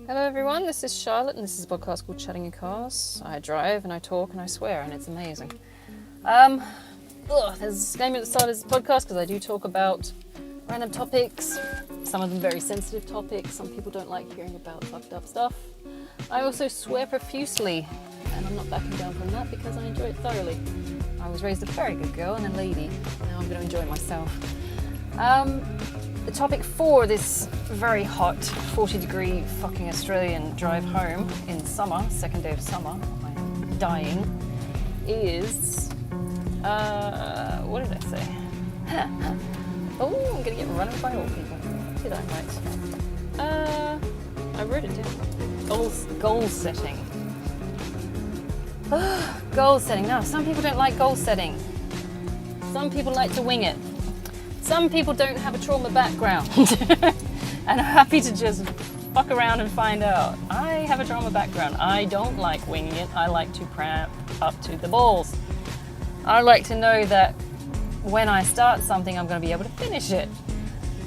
Hello everyone, this is Charlotte and this is a podcast called Chatting in Cars. I drive and I talk and I swear and it's amazing. There's a disclaimer at the start of this podcast because I do talk about random topics, some of them very sensitive topics. Some people don't like hearing about fucked up stuff. I also swear profusely and I'm not backing down from that because I enjoy it thoroughly. I was raised a very good girl and a lady. Now I'm going to enjoy myself. The topic for this very hot 40-degree fucking Australian drive home in summer, second day of summer, I'm dying, is, what did I say? Oh, I'm gonna get run over by old people. Did I right? I wrote it down. Goal setting. Goal setting. Now, some people don't like goal setting. Some people like to wing it. Some people don't have a trauma background and are happy to just fuck around and find out. I have a trauma background. I don't like winging it. I like to cramp up to the balls. I like to know that when I start something, I'm going to be able to finish it.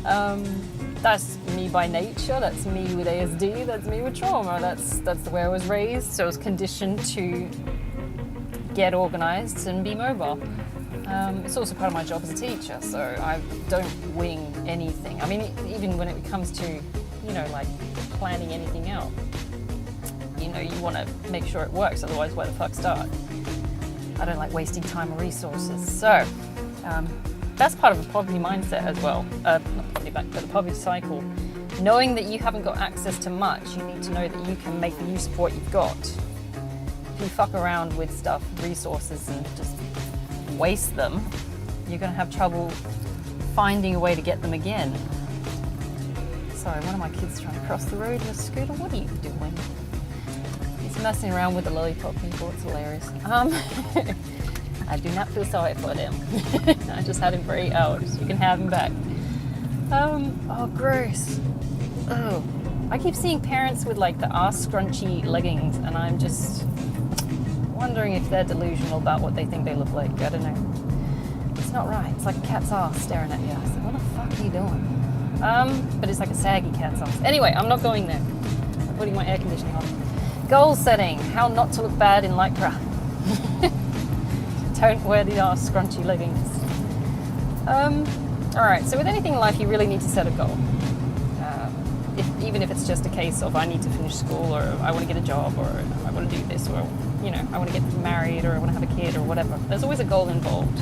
That's me by nature. That's me with ASD. That's me with trauma. That's the way I was raised. So I was conditioned to get organized and be mobile. It's also part of my job as a teacher, so I don't wing anything. I mean, even when it comes to, like planning anything out, you want to make sure it works, otherwise why the fuck start? I don't like wasting time or resources. So that's part of a poverty mindset as well, not poverty but the poverty cycle. Knowing that you haven't got access to much, you need to know that you can make the use of what you've got. If you fuck around with stuff, resources, and just waste them, you're going to have trouble finding a way to get them again. Sorry, one of my kids trying to cross the road with a scooter. What are you doing? He's messing around with the lollipop people. It's hilarious. I do not feel sorry for them. I just had him for 8 hours. You can have him back. Oh, gross. Oh, I keep seeing parents with like the arse scrunchy leggings, and I'm just wondering if they're delusional about what they think they look like. I don't know. It's not right. It's like a cat's ass staring at you. I said, what the fuck are you doing? But it's like a saggy cat's ass. Anyway, I'm not going there. I'm putting my air conditioning on. Goal setting. How not to look bad in lycra. Don't wear the arse scrunchy leggings. Alright, so with anything in life, you really need to set a goal. Even if it's just a case of I need to finish school, or I want to get a job, or I want to do this, or I want to get married, or I want to have a kid, or whatever. There's always a goal involved.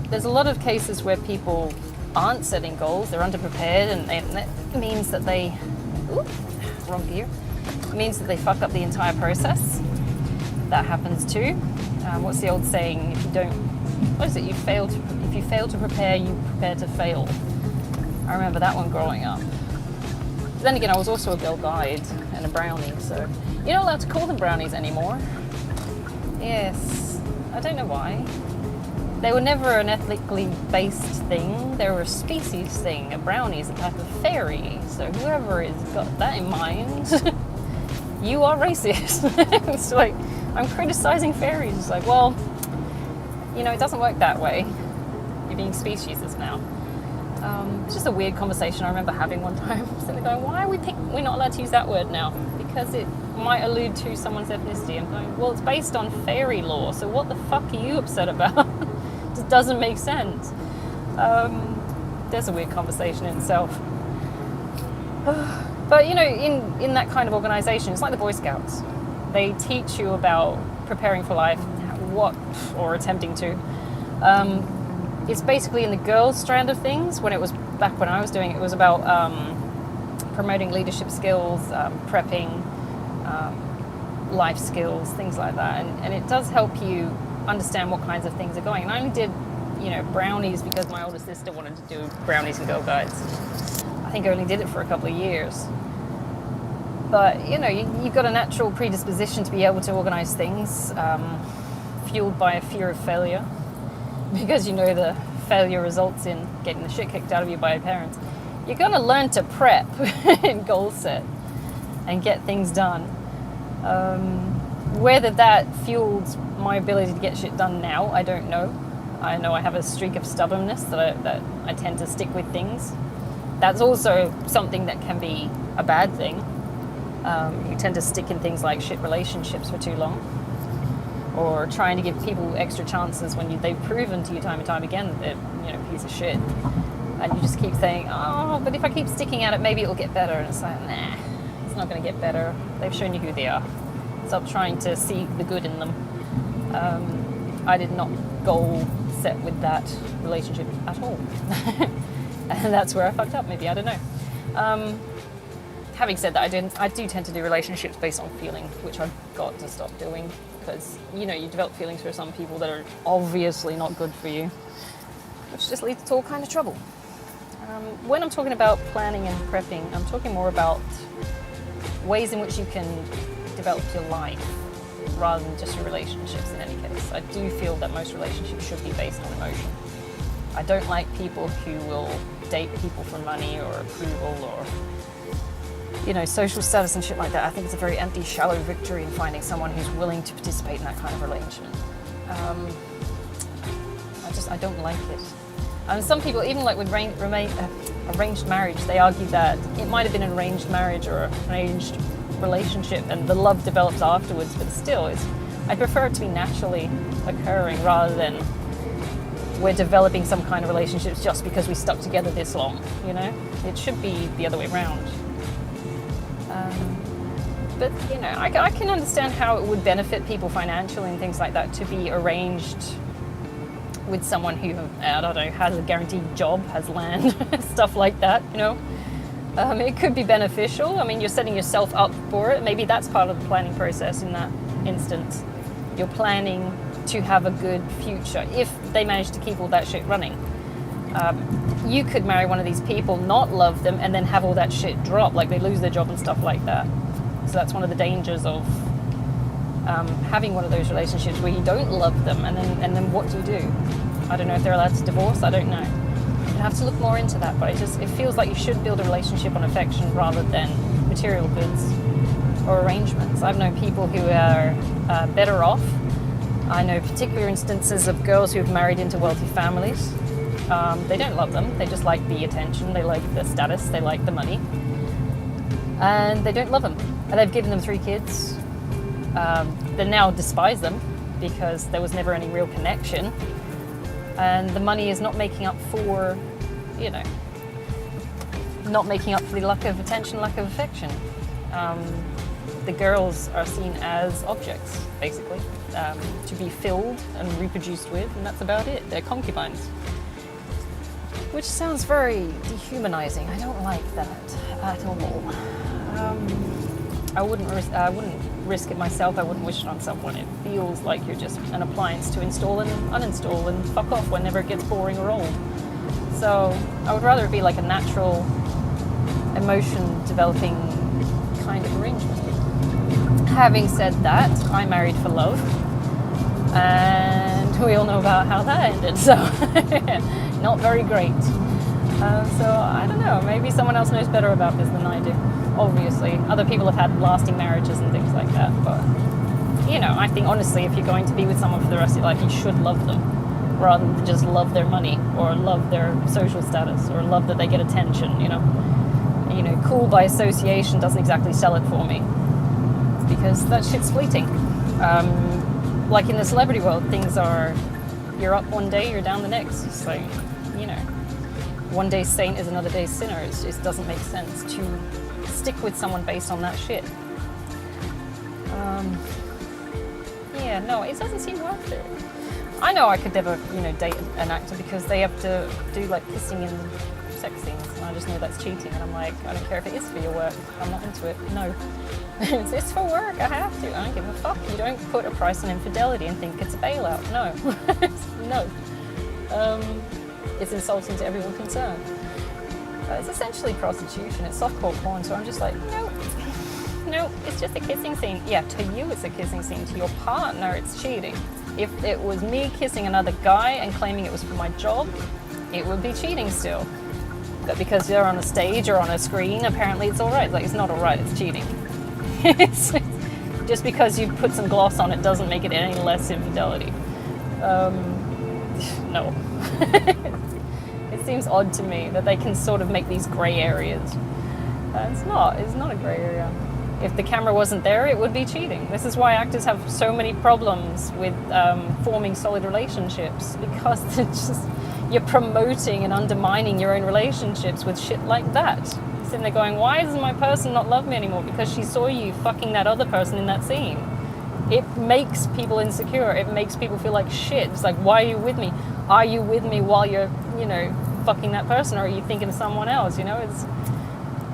There's a lot of cases where people aren't setting goals, they're underprepared, and that means that they, wrong gear, it means that they fuck up the entire process. That happens too. What's the old saying? If you fail to prepare, you prepare to fail. I remember that one growing up. But then again, I was also a girl guide and a brownie, so you're not allowed to call them brownies anymore. Yes, I don't know why. They were never an ethnically based thing. They were a species thing. A brownie is a type of fairy. So whoever has got that in mind, you are racist. It's like, I'm criticizing fairies. It's like, well, it doesn't work that way. You're being speciesist now. It's just a weird conversation I remember having one time. Sitting there going, why are we're not allowed to use that word now? Because it might allude to someone's ethnicity. I'm going, well, it's based on fairy lore, so what the fuck are you upset about? It just doesn't make sense. There's a weird conversation in itself. But, in that kind of organization, it's like the Boy Scouts. They teach you about preparing for life, or attempting to. It's basically in the girls' strand of things. When I was doing it, it was about promoting leadership skills, prepping, life skills, things like that. And it does help you understand what kinds of things are going. And I only did, brownies because my older sister wanted to do brownies and girl guides. I think I only did it for a couple of years. But, you've got a natural predisposition to be able to organize things, fueled by a fear of failure. Because the failure results in getting the shit kicked out of you by your parents. You're going to learn to prep and goal set and get things done. Whether that fuels my ability to get shit done now, I don't know. I know I have a streak of stubbornness that I tend to stick with things. That's also something that can be a bad thing. You tend to stick in things like shit relationships for too long, or trying to give people extra chances when they've proven to you time and time again that they're, a piece of shit. And you just keep saying, oh, but if I keep sticking at it, maybe it'll get better. And it's like, nah, it's not going to get better. They've shown you who they are. Stop trying to see the good in them. I did not goal set with that relationship at all. And that's where I fucked up, maybe, I don't know. Having said that, I do tend to do relationships based on feeling, which I've got to stop doing, because, you develop feelings for some people that are obviously not good for you, which just leads to all kind of trouble. When I'm talking about planning and prepping, I'm talking more about ways in which you can develop your life rather than just your relationships in any case. I do feel that most relationships should be based on emotion. I don't like people who will date people for money or approval or, social status and shit like that. I think it's a very empty, shallow victory in finding someone who's willing to participate in that kind of arrangement. I don't like it. And some people, even like with arranged marriage, they argue that it might have been an arranged marriage or an arranged relationship and the love develops afterwards, but still, I prefer it to be naturally occurring rather than we're developing some kind of relationships just because we stuck together this long, It should be the other way around. But, I can understand how it would benefit people financially and things like that to be arranged with someone who, I don't know, has a guaranteed job, has land, stuff like that, It could be beneficial. I mean, you're setting yourself up for it. Maybe that's part of the planning process in that instance. You're planning to have a good future if they manage to keep all that shit running. You could marry one of these people, not love them, and then have all that shit drop, like they lose their job and stuff like that. So that's one of the dangers of having one of those relationships where you don't love them, and then what do? I don't know if they're allowed to divorce. I don't know. You have to look more into that, but it feels like you should build a relationship on affection rather than material goods or arrangements. I've known people who are better off. I know particular instances of girls who've married into wealthy families. They don't love them. They just like the attention. They like the status. They like the money. And they don't love them. And they've given them 3 kids. They now despise them because there was never any real connection. And the money is not making up for, not making up for the lack of attention, lack of affection. The girls are seen as objects, basically, to be filled and reproduced with, and that's about it. They're concubines. Which sounds very dehumanizing. I don't like that at all. I wouldn't risk it myself. I wouldn't wish it on someone. It feels like you're just an appliance to install and uninstall and fuck off whenever it gets boring or old. So I would rather it be like a natural emotion developing kind of arrangement. Having said that, I married for love, and we all know about how that ended, so not very great. So I don't know, maybe someone else knows better about this than I do. Obviously, other people have had lasting marriages and things like that, but I think honestly, if you're going to be with someone for the rest of your life, you should love them rather than just love their money or love their social status or love that they get attention. Cool by association doesn't exactly sell it for me, because that shit's fleeting. Like in the celebrity world, things are, you're up one day, you're down the next. So, one day's saint is another day's sinner. It just doesn't make sense to stick with someone based on that shit. No, it doesn't seem worth it. I know I could never, date an actor because they have to do like kissing and sex scenes, and I just know that's cheating, and I'm like, I don't care if it is for your work, I'm not into it, no. It's for work, I have to, I don't give a fuck. You don't put a price on infidelity and think it's a bailout, no. No. It's insulting to everyone concerned. It's essentially prostitution, it's softcore porn, so I'm just like, no, it's just a kissing scene. Yeah, to you it's a kissing scene, to your partner it's cheating. If it was me kissing another guy and claiming it was for my job, it would be cheating still. But because you're on a stage or on a screen, apparently it's alright. Like, it's not alright, it's cheating. Just because you put some gloss on it doesn't make it any less infidelity. No. It's seems odd to me that they can sort of make these grey areas. It's not a grey area. If the camera wasn't there, it would be cheating. This is why actors have so many problems with forming solid relationships, because you're promoting and undermining your own relationships with shit like that. Sitting there going, why does my person not love me anymore? Because she saw you fucking that other person in that scene. It makes people insecure. It makes people feel like shit. It's like, why are you with me? Are you with me while you're, fucking that person, or are you thinking of someone else?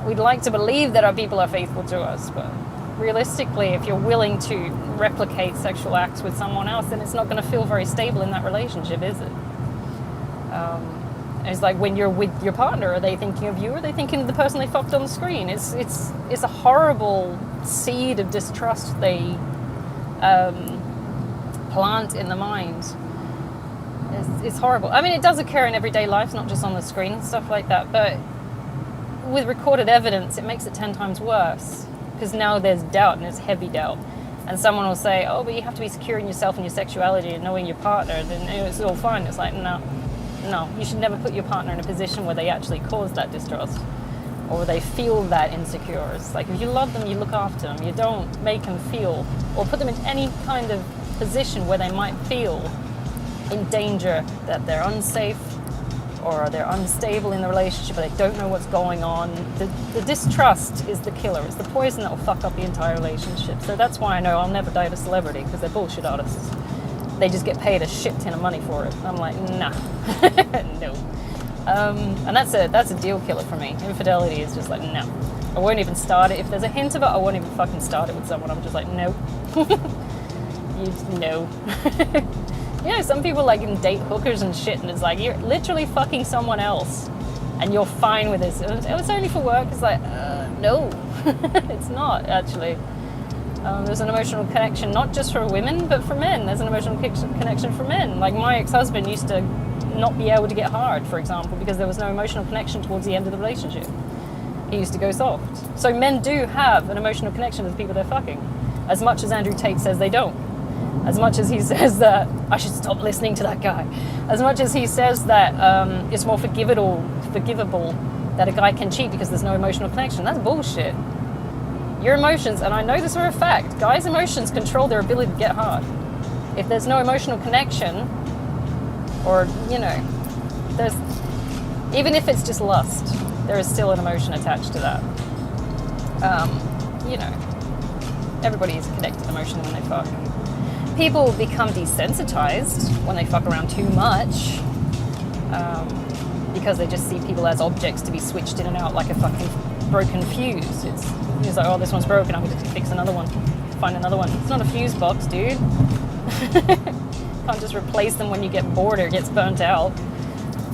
We'd like to believe that our people are faithful to us, but realistically, if you're willing to replicate sexual acts with someone else, then it's not going to feel very stable in that relationship, is it? It's like when you're with your partner, are they thinking of you, or are they thinking of the person they fucked on the screen? It's a horrible seed of distrust they plant in the mind. It's horrible. I mean, it does occur in everyday life, not just on the screen and stuff like that, but with recorded evidence, it makes it 10 times worse, because now there's doubt, and it's heavy doubt. And someone will say, oh, but you have to be secure in yourself and your sexuality and knowing your partner, then it's all fine. It's like, no, you should never put your partner in a position where they actually cause that distrust, or they feel that insecure. It's like, if you love them, you look after them. You don't make them feel, or put them in any kind of position where they might feel in danger, that they're unsafe, or they're unstable in the relationship, or they don't know what's going on. The distrust is the killer. It's the poison that will fuck up the entire relationship. So that's why I know I'll never date a celebrity, because they're bullshit artists. They just get paid a shit ton of money for it. I'm like, nah, no. And that's a deal killer for me. Infidelity is just like, no. I won't even start it. If there's a hint of it, I won't even fucking start it with someone. I'm just like, no. No. Some people can date hookers and shit, and it's like, you're literally fucking someone else, and you're fine with this. It's only for work. It's like, no, it's not, actually. There's an emotional connection, not just for women, but for men. There's an emotional connection for men. Like, my ex-husband used to not be able to get hard, for example, because there was no emotional connection towards the end of the relationship. He used to go soft. So men do have an emotional connection to the people they're fucking, as much as Andrew Tate says they don't. As much as he says that I should stop listening to that guy. As much as he says that it's more forgivable that a guy can cheat because there's no emotional connection. That's bullshit. Your emotions, and I know this for a fact, guys' emotions control their ability to get hard. If there's no emotional connection, or, there's, even if it's just lust, there is still an emotion attached to that. Everybody is connected emotionally when they fuck. People become desensitized when they fuck around too much, because they just see people as objects to be switched in and out like a fucking broken fuse. It's like, oh, this one's broken, I'm going to fix another one, find another one. It's not a fuse box, dude. Can't just replace them when you get bored or it gets burnt out.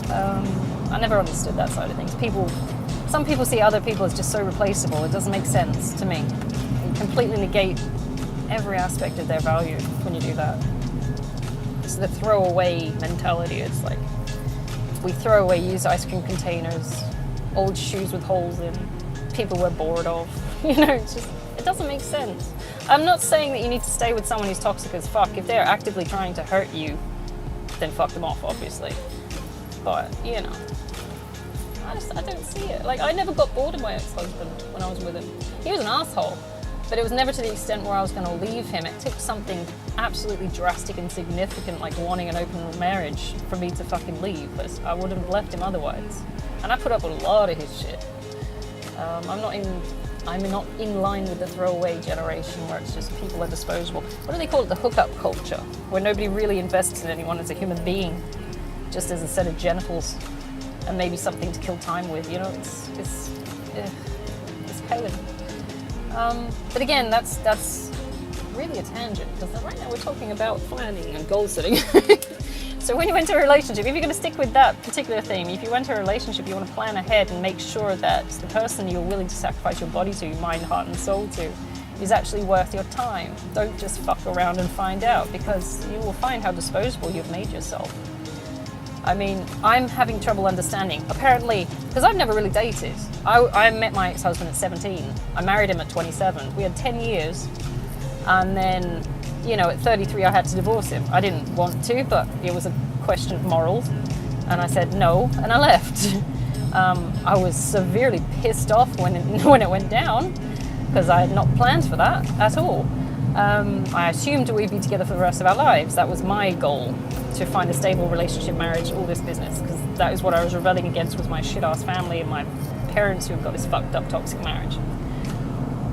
I never understood that side of things. Some people see other people as just so replaceable. It doesn't make sense to me. You completely negate every aspect of their value when you do that. It's the throwaway mentality. It's like, we throw away used ice cream containers, old shoes with holes in, people we're bored of. It's just, it doesn't make sense. I'm not saying that you need to stay with someone who's toxic as fuck. If they're actively trying to hurt you, then fuck them off, obviously. But, I don't see it. Like, I never got bored of my ex-husband when I was with him. He was an asshole. But it was never to the extent where I was going to leave him. It took something absolutely drastic and significant, like wanting an open marriage, for me to fucking leave. But I would have left him otherwise. And I put up with a lot of his shit. I'm not in line with the throwaway generation where it's just people are disposable. What do they call it? The hookup culture, where nobody really invests in anyone as a human being, just as a set of genitals and maybe something to kill time with. It's Helen. But again, that's really a tangent, because right now we're talking about planning and goal setting. So when you enter a relationship, if you're going to stick with that particular theme, if you enter a relationship, you want to plan ahead and make sure that the person you're willing to sacrifice your body to, mind, heart and soul to, is actually worth your time. Don't just fuck around and find out, because you will find how disposable you've made yourself. I mean, I'm having trouble understanding. Apparently, because I've never really dated. I met my ex-husband at 17. I married him at 27. We had 10 years. And then, at 33, I had to divorce him. I didn't want to, but it was a question of morals. And I said no, and I left. I was severely pissed off when it went down, because I had not planned for that at all. I assumed we'd be together for the rest of our lives. That was my goal, to find a stable relationship, marriage, all this business, because that is what I was rebelling against, was my shit-ass family and my parents who have got this fucked up toxic marriage.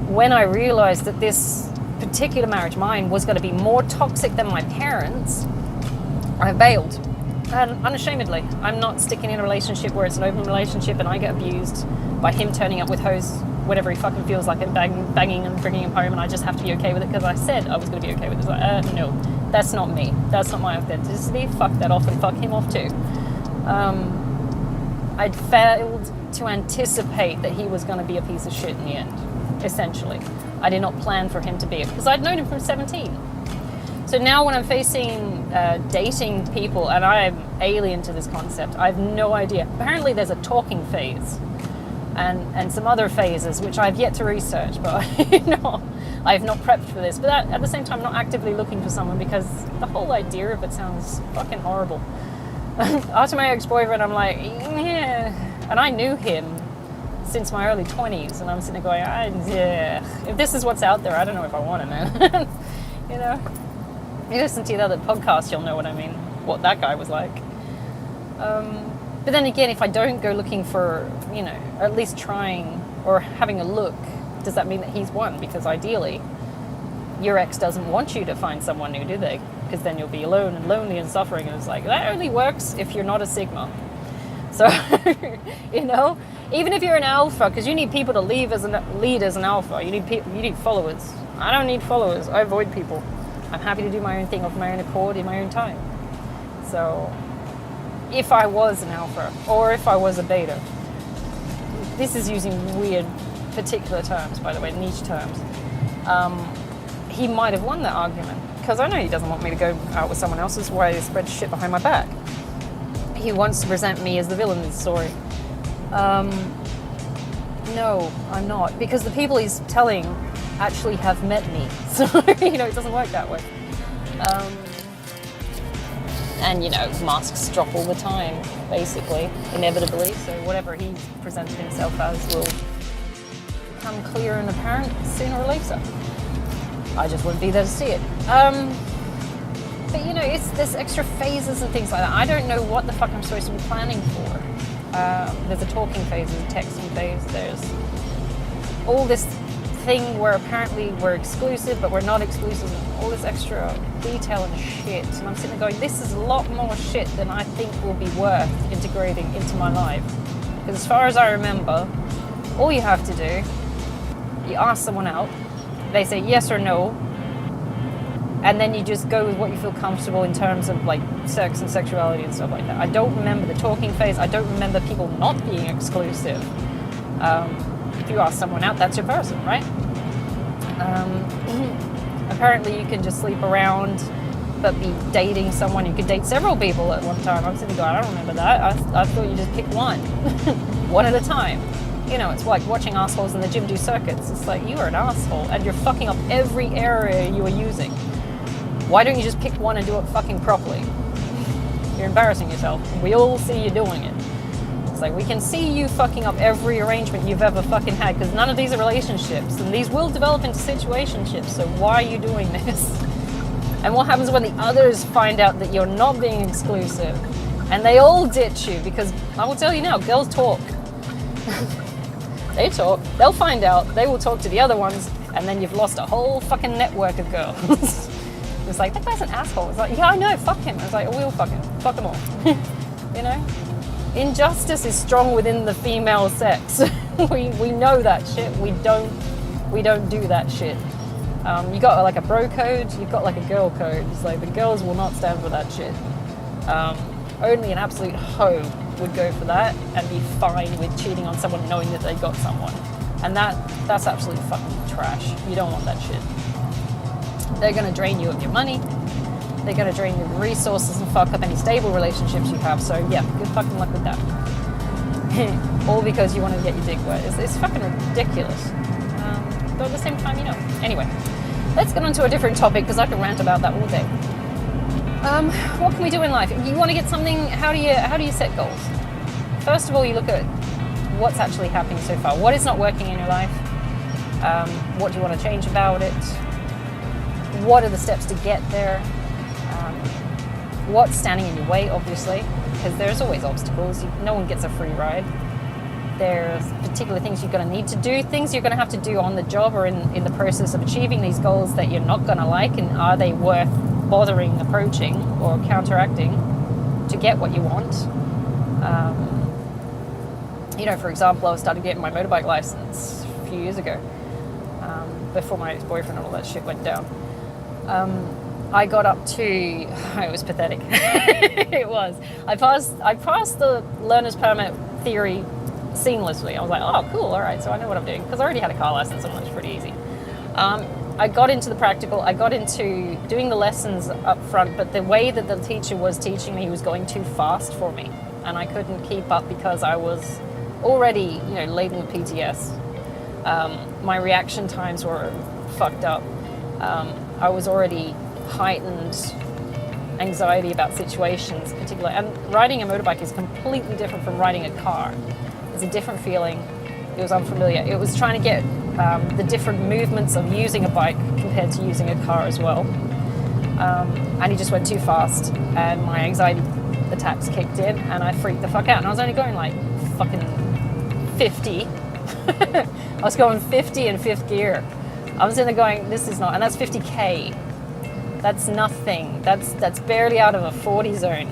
When I realized that this particular marriage, mine, was going to be more toxic than my parents', I bailed. And unashamedly, I'm not sticking in a relationship where it's an open relationship and I get abused by him turning up with hoes whenever he fucking feels like it, banging and bringing him home, and I just have to be okay with it because I said I was going to be okay with it. Like, no, that's not me. That's not my authenticity. Fuck that off, and fuck him off too. I'd failed to anticipate that he was going to be a piece of shit in the end, essentially. I did not plan for him to be, because I'd known him from 17. So now when I'm facing dating people, and I'm alien to this concept, I have no idea. Apparently there's a talking phase and some other phases, which I've yet to research, but I have not prepped for this. But at the same time, I'm not actively looking for someone, because the whole idea of it sounds fucking horrible. After my ex-boyfriend, I'm like, yeah. And I knew him since my early 20s, and I'm sitting there going, yeah. If this is what's out there, I don't know if I want it, man. You know? You listen to the other podcast, you'll know what I mean, what that guy was like. But then again, if I don't go looking for, or at least trying or having a look, does that mean that he's one? Because ideally, your ex doesn't want you to find someone new, do they? Because then you'll be alone and lonely and suffering. And it's like, that only works if you're not a Sigma. So, even if you're an alpha, because you need people to lead as an alpha. You need followers. I don't need followers. I avoid people. I'm happy to do my own thing of my own accord in my own time. So, if I was an alpha, or if I was a beta, this is using weird particular terms, by the way, niche terms, he might have won that argument, because I know he doesn't want me to go out with someone else. That's why he spreads shit behind my back. He wants to present me as the villain in this story. No, I'm not, because the people he's telling actually have met me, so it doesn't work that way. And masks drop all the time, basically, inevitably, so whatever he's presented himself as will become clear and apparent sooner or later. I just wouldn't be there to see it. But it's there's extra phases and things like that. I don't know what the fuck I'm supposed to be planning for. There's a talking phase, there's a texting phase, there's all this thing where apparently we're exclusive, but we're not exclusive, and all this extra detail and shit. And I'm sitting there going, this is a lot more shit than I think will be worth integrating into my life. Because as far as I remember, all you have to do, you ask someone out, they say yes or no, and then you just go with what you feel comfortable in terms of like sex and sexuality and stuff like that. I don't remember the talking phase. I don't remember people not being exclusive. If you ask someone out, that's your person, right? Apparently you can just sleep around but be dating someone. You could date several people at one time. I'm sitting there going, I don't remember that. I thought you just pick one. One at a time. It's like watching assholes in the gym do circuits. It's like, you are an asshole and you're fucking up every area you are using. Why don't you just pick one and do it fucking properly? You're embarrassing yourself. We all see you doing it. It's like, we can see you fucking up every arrangement you've ever fucking had, because none of these are relationships, and these will develop into situationships, so why are you doing this? And what happens when the others find out that you're not being exclusive, and they all ditch you? Because I will tell you now, girls talk. They talk, they'll find out, they will talk to the other ones, and then you've lost a whole fucking network of girls. It's like, that guy's an asshole. It's like, yeah, I know, fuck him. It's like, oh, we'll fuck him. Fuck them all. Injustice is strong within the female sex. we know that shit. We don't do that shit. You got like a bro code, you've got like a girl code. It's like, the girls will not stand for that shit. Only an absolute hoe would go for that and be fine with cheating on someone knowing that they got someone. And that's absolute fucking trash. You don't want that shit. They're going to drain you of your money. They're going to drain your resources and fuck up any stable relationships you have. So yeah, good fucking luck with that. All because you want to get your dick wet. It's fucking ridiculous. But at the same time, Anyway, let's get on to a different topic, because I can rant about that all day. What can we do in life? You want to get something, how do you set goals? First of all, you look at what's actually happening so far. What is not working in your life? What do you want to change about it? What are the steps to get there? What's standing in your way, obviously, because there's always obstacles. No one gets a free ride. There's particular things you're going to need to do, things you're going to have to do on the job or in the process of achieving these goals that you're not going to like, and are they worth bothering approaching or counteracting to get what you want? For example, I started getting my motorbike license a few years ago, before my ex-boyfriend and all that shit went down. I got up to, it was pathetic. It was. I passed the learner's permit theory seamlessly. I was like, oh, cool, all right, so I know what I'm doing, because I already had a car license, so it's pretty easy. I got into the practical, I got into doing the lessons up front, but the way that the teacher was teaching me was going too fast for me, and I couldn't keep up because I was already, laden with PTS. My reaction times were fucked up. I was already heightened anxiety about situations, particularly, and riding a motorbike is completely different from riding a car. It's a different feeling. It was unfamiliar. It was trying to get the different movements of using a bike compared to using a car as well. And he just went too fast, and my anxiety attacks kicked in, and I freaked the fuck out. And I was only going like fucking 50. I was going 50 in fifth gear. I was in there going, this is not, and that's 50k. That's nothing. That's barely out of a 40 zone.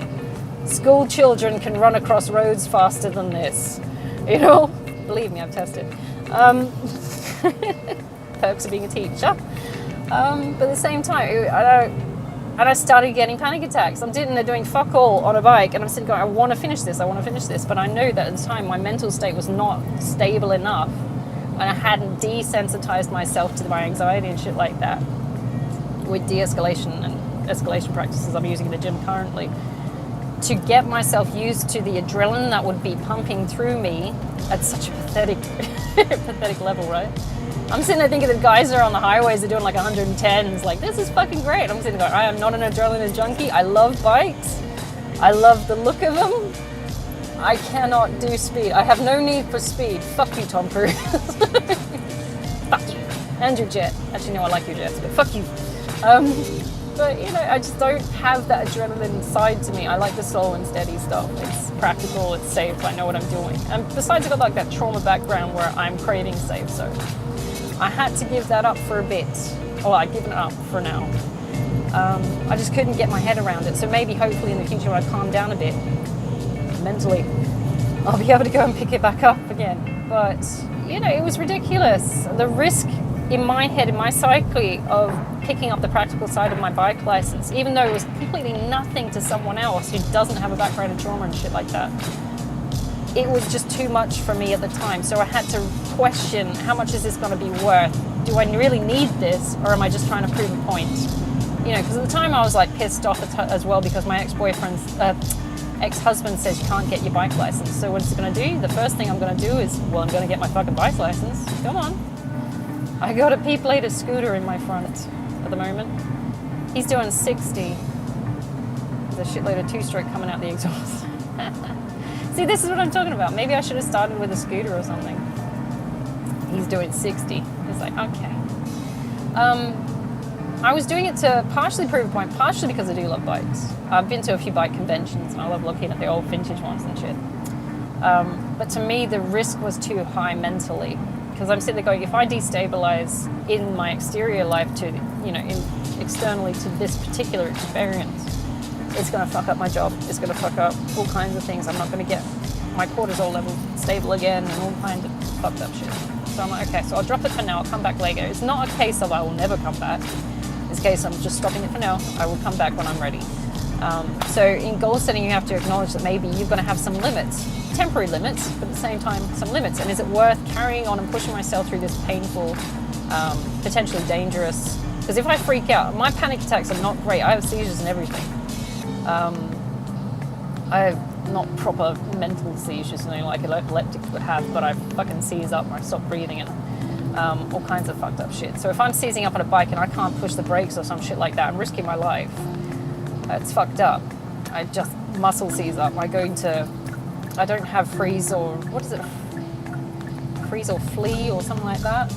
School children can run across roads faster than this. Believe me, I've tested. Perks of being a teacher. But at the same time, I started getting panic attacks. I'm sitting there doing fuck all on a bike, and I'm sitting going, I want to finish this. But I know that at the time my mental state was not stable enough, and I hadn't desensitized myself to my anxiety and shit like that with de-escalation and escalation practices I'm using in the gym currently, to get myself used to the adrenaline that would be pumping through me at such a pathetic level, right? I'm sitting there thinking the guys that are on the highways are doing like 110s, like, this is fucking great. I'm sitting there going, I am not an adrenaline junkie. I love bikes. I love the look of them. I cannot do speed. I have no need for speed. Fuck you, Tom Cruise. Fuck you. And your jet. Actually, no, I like your jets, but fuck you. But, I just don't have that adrenaline side to me. I like the slow and steady stuff. It's practical, it's safe, I know what I'm doing. And besides, I've got like that trauma background where I'm craving safe, so I had to give that up for a bit. Well, I've given it up for now. I just couldn't get my head around it. So maybe, hopefully in the future, when I calm down a bit mentally, I'll be able to go and pick it back up again. But, it was ridiculous. The risk in my head, in my psyche, of picking up the practical side of my bike license, even though it was completely nothing to someone else who doesn't have a background in trauma and shit like that, it was just too much for me at the time. So I had to question, how much is this going to be worth? Do I really need this, or am I just trying to prove a point? Because at the time I was like pissed off as well, because my ex-husband says you can't get your bike license. So what's it going to do? The first thing I'm going to do is, I'm going to get my fucking bike license. Come on. I got a P-plated scooter in my front at the moment. He's doing 60. There's a shitload of two-stroke coming out the exhaust. See, this is what I'm talking about. Maybe I should have started with a scooter or something. He's doing 60. It's like, okay. I was doing it to partially prove a point, partially because I do love bikes. I've been to a few bike conventions, and I love looking at the old vintage ones and shit. But to me, the risk was too high mentally. Because I'm sitting there going, if I destabilize in my exterior life to, externally to this particular experience, it's going to fuck up my job. It's going to fuck up all kinds of things. I'm not going to get my cortisol level stable again and all kinds of fucked up shit. So I'm like, okay, so I'll drop it for now. I'll come back later. It's not a case of I will never come back. It's a case I'm just stopping it for now. I will come back when I'm ready. So in goal setting, you have to acknowledge that maybe you're going to have some limits, temporary limits, but at the same time, some limits. And is it worth carrying on and pushing myself through this painful, potentially dangerous? Because if I freak out, my panic attacks are not great. I have seizures and everything. I have not proper mental seizures, like epileptics would have, but I fucking seize up, I stop breathing, and all kinds of fucked up shit. So if I'm seizing up on a bike and I can't push the brakes or some shit like that, I'm risking my life. It's fucked up. I just muscle seize up. I don't have freeze or, what is it? Freeze or flee or something like that.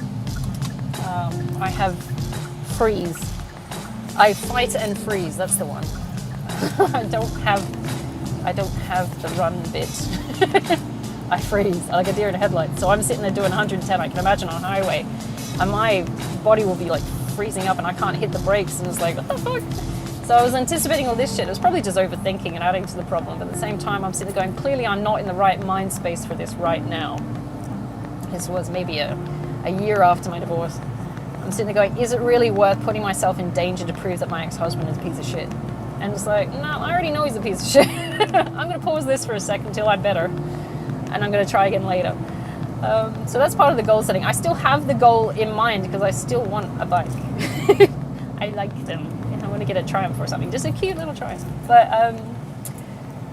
I have freeze. I fight and freeze, that's the one. I don't have the run bit. I freeze like a deer in headlights. So I'm sitting there doing 110, I can imagine on a highway, and my body will be like freezing up and I can't hit the brakes, and it's like, what the fuck? So I was anticipating all this shit. It was probably just overthinking and adding to the problem, but at the same time I'm sitting there going, clearly I'm not in the right mind space for this right now. This was maybe a year after my divorce. I'm sitting there going, is it really worth putting myself in danger to prove that my ex-husband is a piece of shit? And it's like, no, I already know he's a piece of shit. I'm going to pause this for a second until I'm better, and I'm going to try again later. So that's part of the goal setting. I still have the goal in mind because I still want a bike. I like them. I want to get a Triumph or something, just a cute little Triumph. But, I'm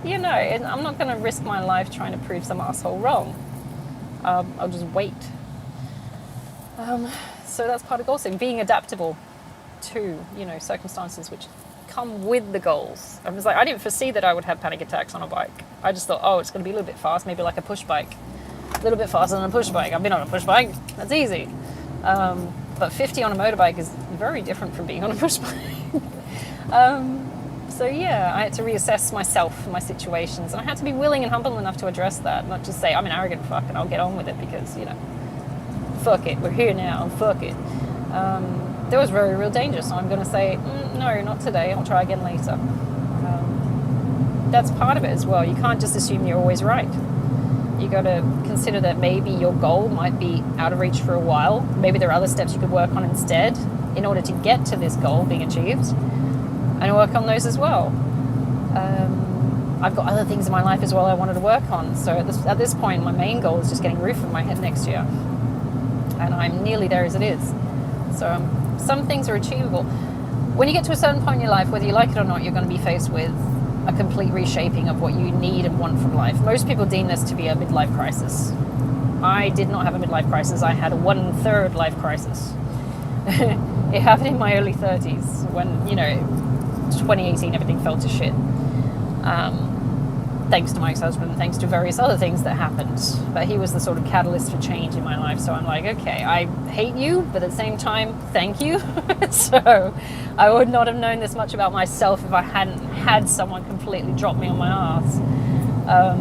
not going to risk my life trying to prove some asshole wrong. I'll just wait. So that's part of goal setting, being adaptable to, circumstances which come with the goals. I was like, I didn't foresee that I would have panic attacks on a bike. I just thought, it's going to be a little bit fast, maybe like a push bike. A little bit faster than a push bike. I've been on a push bike. That's easy. But 50 on a motorbike is very different from being on a push bike. I had to reassess myself and my situations, and I had to be willing and humble enough to address that, not just say, I'm an arrogant fuck and I'll get on with it because, fuck it, we're here now, fuck it. There was very real danger, so I'm going to say, no, not today, I'll try again later. That's part of it as well. You can't just assume you're always right. You got to consider that maybe your goal might be out of reach for a while. Maybe there are other steps you could work on instead in order to get to this goal being achieved, and work on those as well. I've got other things in my life as well I wanted to work on. So at this point, my main goal is just getting a roof over my head next year, and I'm nearly there as it is. So some things are achievable. When you get to a certain point in your life, whether you like it or not, you're going to be faced with a complete reshaping of what you need and want from life. Most people deem this to be a midlife crisis. I did not have a midlife crisis. I had a 1/3 life crisis. It happened in my early 30s when, 2018, everything fell to shit. Thanks to my ex-husband, thanks to various other things that happened. But he was the sort of catalyst for change in my life. So I'm like, okay, I hate you, but at the same time, thank you. So I would not have known this much about myself if I hadn't had someone completely drop me on my ass. I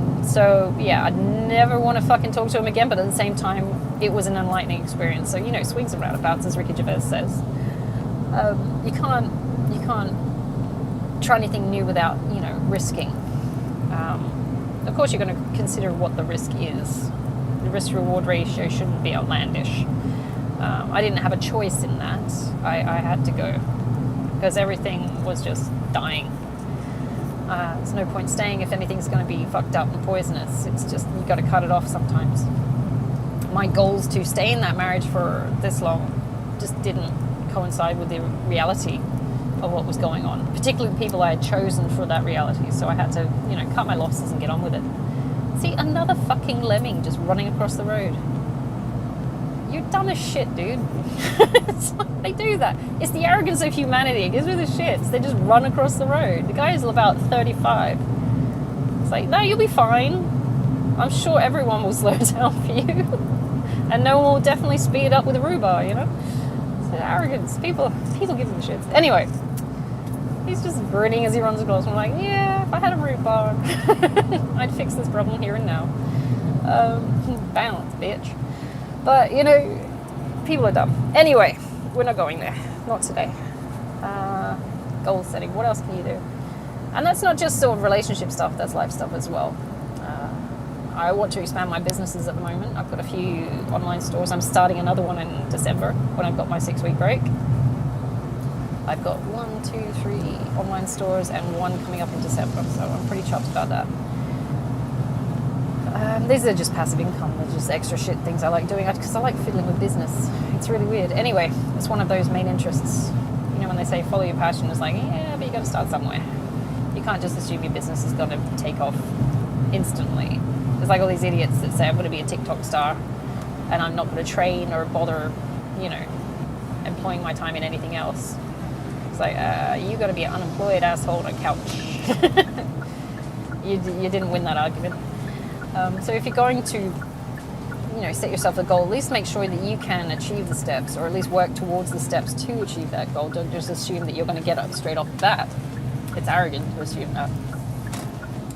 never want to fucking talk to him again, but at the same time, it was an enlightening experience. So, swings and roundabouts, as Ricky Gervais says. You can't try anything new without, risking. Of course, you're going to consider what the risk is. The risk-reward ratio shouldn't be outlandish. I didn't have a choice in that. I had to go because everything was just dying. There's no point staying if anything's going to be fucked up and poisonous. It's just, you got to cut it off sometimes. My goals to stay in that marriage for this long just didn't coincide with the reality of what was going on, particularly the people I had chosen for that reality. So I had to, cut my losses and get on with it. See, another fucking lemming just running across the road. You're dumb as shit, dude. It's like they do that. It's the arrogance of humanity. It gives me the shits. They just run across the road. The guy is about 35. It's like, no, you'll be fine. I'm sure everyone will slow down for you. And no one will definitely speed up with a rhubarb, It's the arrogance. People give them the shits. Anyway, he's just grinning as he runs across. I'm like, yeah, if I had a rhubarb, I'd fix this problem here and now. Balance, bitch. But, people are dumb. Anyway, we're not going there. Not today. Goal setting. What else can you do? And that's not just sort of relationship stuff. That's life stuff as well. I want to expand my businesses at the moment. I've got a few online stores. I'm starting another one in December when I've got my 6-week break. I've got 1, 2, 3 online stores and one coming up in December. So I'm pretty chuffed about that. These are just passive income. They're just extra shit things I like doing because I like fiddling with business. It's really weird. Anyway, it's one of those main interests. When they say follow your passion, it's like, yeah, but you got to start somewhere. You can't just assume your business is going to take off instantly. There's like all these idiots that say I'm going to be a TikTok star and I'm not going to train or bother, employing my time in anything else. It's like, you got to be an unemployed asshole on a couch. you didn't win that argument. So if you're going to, set yourself a goal, at least make sure that you can achieve the steps, or at least work towards the steps to achieve that goal. Don't just assume that you're going to get it straight off the bat. It's arrogant to assume that.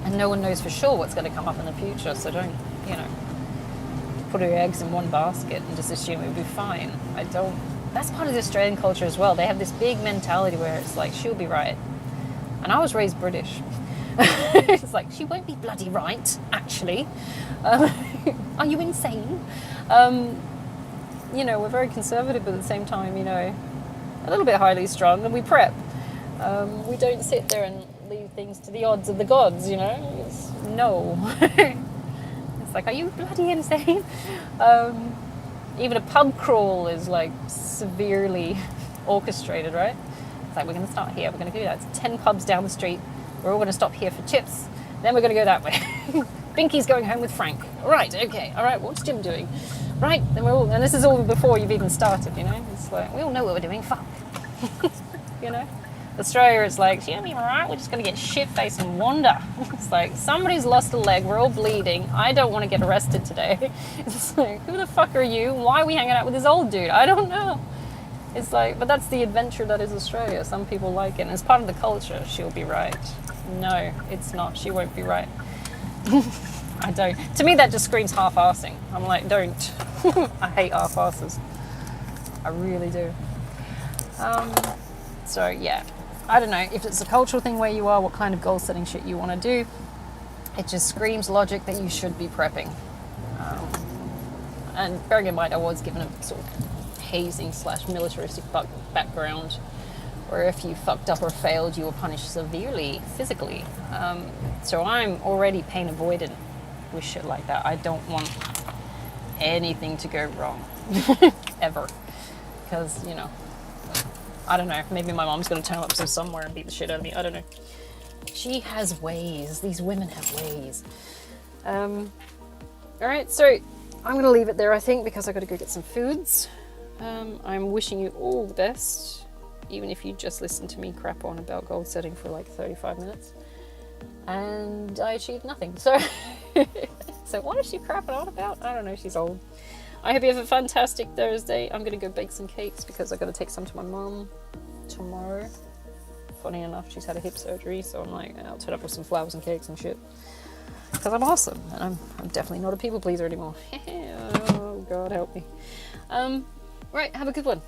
And no one knows for sure what's going to come up in the future, so don't, put your eggs in one basket and just assume it'll be fine. That's part of the Australian culture as well. They have this big mentality where it's like, she'll be right. And I was raised British. It's like, she won't be bloody right, actually. Are you insane? We're very conservative, but at the same time, a little bit highly strung, and we prep. We don't sit there and leave things to the odds of the gods, no. It's like, are you bloody insane? Even a pub crawl is like severely orchestrated, right? It's like, we're going to start here, we're going to do that. It's 10 pubs down the street. We're all going to stop here for chips. Then we're going to go that way. Binky's going home with Frank. Right, okay. All right, what's Jim doing? Right, then and this is all before you've even started, It's like, we all know what we're doing. Fuck. Australia is like, she'll be right. We're just going to get shit-faced and wander. It's like, somebody's lost a leg. We're all bleeding. I don't want to get arrested today. It's like, who the fuck are you? Why are we hanging out with this old dude? I don't know. It's like, but that's the adventure that is Australia. Some people like it, and it's part of the culture. She'll be right. No, it's not. She won't be right. I don't. To me, that just screams half-assing. I'm like, don't. I hate half-asses. I really do. So, yeah. I don't know if it's a cultural thing where you are, what kind of goal-setting shit you want to do. It just screams logic that you should be prepping. And bearing in mind, I was given a sort of hazing/militaristic background, where if you fucked up or failed, you were punished severely physically. So I'm already pain avoidant with shit like that. I don't want anything to go wrong, ever. Because, I don't know, maybe my mom's going to turn up from somewhere and beat the shit out of me. I don't know. She has ways. These women have ways. Alright, so I'm going to leave it there, I think, because I've got to go get some foods. I'm wishing you all the best, even if you just listen to me crap on about goal setting for like 35 minutes. And I achieved nothing. So, what is she crapping on about? I don't know, she's old. I hope you have a fantastic Thursday. I'm going to go bake some cakes because I've got to take some to my mum tomorrow. Funny enough, she's had a hip surgery, so I'm like, I'll turn up with some flowers and cakes and shit. Because I'm awesome, and I'm definitely not a people pleaser anymore. Oh, God help me. Right, have a good one.